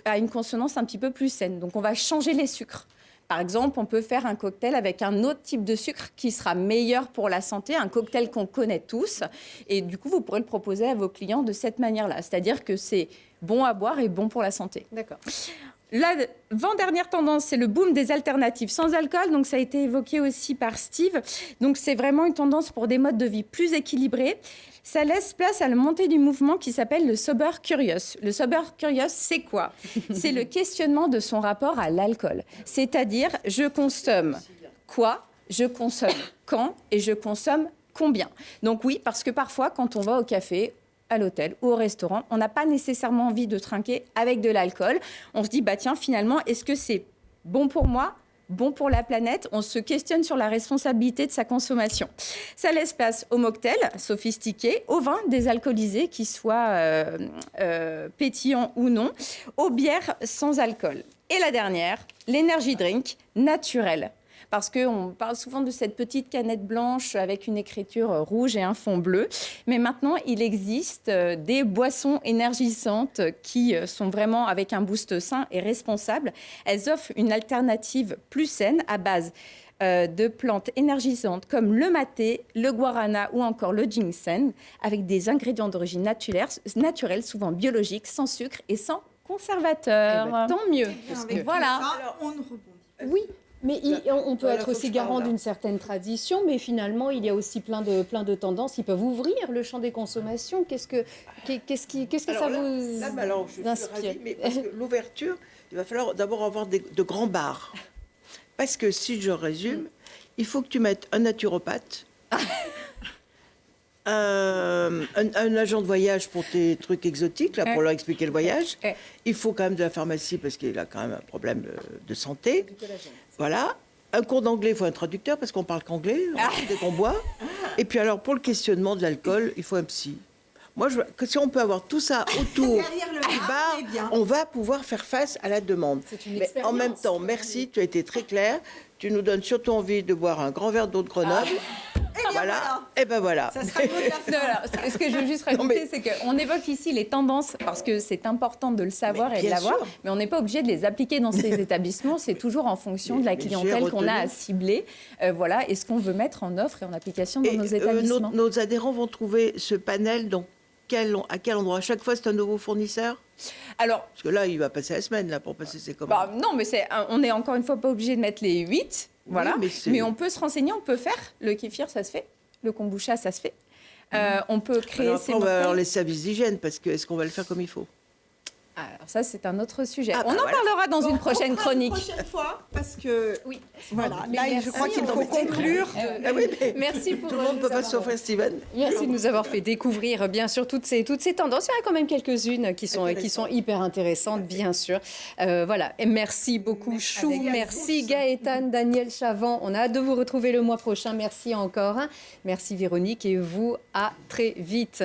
à une consonance un petit peu plus saine. Donc, on va changer les sucres. Par exemple, on peut faire un cocktail avec un autre type de sucre qui sera meilleur pour la santé, un cocktail qu'on connaît tous. Et du coup, vous pourrez le proposer à vos clients de cette manière-là. C'est-à-dire que c'est bon à boire et bon pour la santé.
D'accord.
L'avant-dernière tendance, c'est le boom des alternatives sans alcool. Donc, ça a été évoqué aussi par Steve. Donc, c'est vraiment une tendance pour des modes de vie plus équilibrés. Ça laisse place à la montée du mouvement qui s'appelle le Sober Curious. Le Sober Curious, c'est quoi? C'est le questionnement de son rapport à l'alcool. C'est-à-dire, je consomme quoi? Je consomme quand? Et je consomme combien? Donc oui, parce que parfois, quand on va au café, à l'hôtel ou au restaurant, on n'a pas nécessairement envie de trinquer avec de l'alcool. On se dit, bah tiens, finalement, est-ce que c'est bon pour moi? Bon pour la planète, on se questionne sur la responsabilité de sa consommation. Ça laisse place aux mocktails sophistiqués, aux vins désalcoolisés, qu'ils soient pétillants ou non, aux bières sans alcool. Et la dernière, l'énergy drink naturel. Parce qu'on parle souvent de cette petite canette blanche avec une écriture rouge et un fond bleu. Mais maintenant, il existe des boissons énergisantes qui sont vraiment avec un boost sain et responsable. Elles offrent une alternative plus saine à base de plantes énergisantes comme le maté, le guarana ou encore le ginseng, avec des ingrédients d'origine naturelle, souvent biologiques, sans sucre et sans conservateur.
Eh ben, tant mieux.
Voilà.
Alors, on rebondit.
Oui. Mais on peut être
faut que
aussi
je
garant
parle, là.
d'une certaine tradition, mais finalement, il y a aussi plein de tendances. Ils peuvent ouvrir le champ des consommations. Qu'est-ce que ça vous inspire?
Ravie, mais parce que l'ouverture, il va falloir d'abord avoir de grands bars. Parce que si je résume, il faut que tu mettes un naturopathe, un agent de voyage pour tes trucs exotiques, là, pour leur expliquer le voyage. Il faut quand même de la pharmacie parce qu'il a quand même un problème de santé. Voilà. Un cours d'anglais, il faut un traducteur parce qu'on parle qu'anglais dès qu'on boit. Et puis alors, pour le questionnement de l'alcool, il faut un psy. Moi, si on peut avoir tout ça autour du bar, on va pouvoir faire face à la demande. Mais en même temps, merci, tu as été très clair. Tu nous donnes surtout envie de boire un grand verre d'eau de Grenoble. Voilà. Et ben voilà.
Ça sera le mot de la fin.
Ce que je veux juste rajouter, c'est qu'on évoque ici les tendances parce que c'est important de le savoir et de l'avoir, mais on n'est pas obligé de les appliquer dans ces établissements. C'est toujours en fonction de la clientèle qu'on a à cibler. Voilà, et ce qu'on veut mettre en offre et en application dans nos établissements.
Nos adhérents vont trouver ce panel à quel endroit? À chaque fois, c'est un nouveau fournisseur?
Alors,
parce que là, il va passer la semaine là, pour passer ses commandes.
Non, mais on n'est encore une fois pas obligé de mettre les 8. Voilà. Oui, mais on peut se renseigner, on peut faire. Le kéfir, ça se fait. Le kombucha, ça se fait. On peut créer
après, on va avoir les services d'hygiène, parce que est-ce qu'on va le faire comme il faut?
Alors ça, c'est un autre sujet. On en parlera dans une prochaine chronique.
Une prochaine fois, parce que
oui.
Voilà, là, je crois qu'il faut conclure.
Merci pour
tout le monde ne peut pas s'offrir Steven.
Merci de nous avoir fait découvrir, bien sûr, toutes ces tendances. Il y en a quand même quelques-unes qui sont hyper intéressantes, bien sûr. Voilà. Et merci beaucoup, Chou. Merci, Gaëtane, Daniel Chavant. On a hâte de vous retrouver le mois prochain. Merci encore. Merci, Véronique. Et vous, à très vite.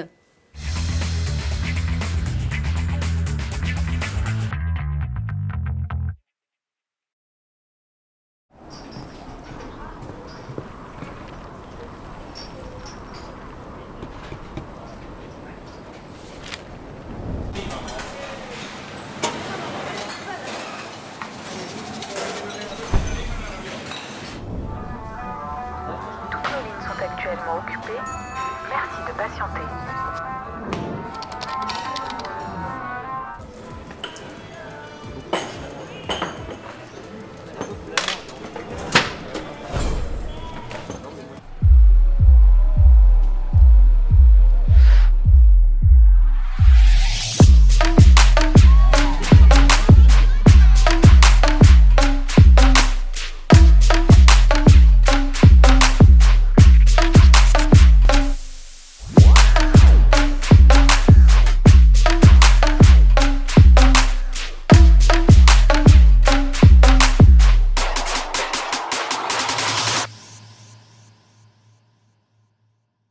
Merci de patienter.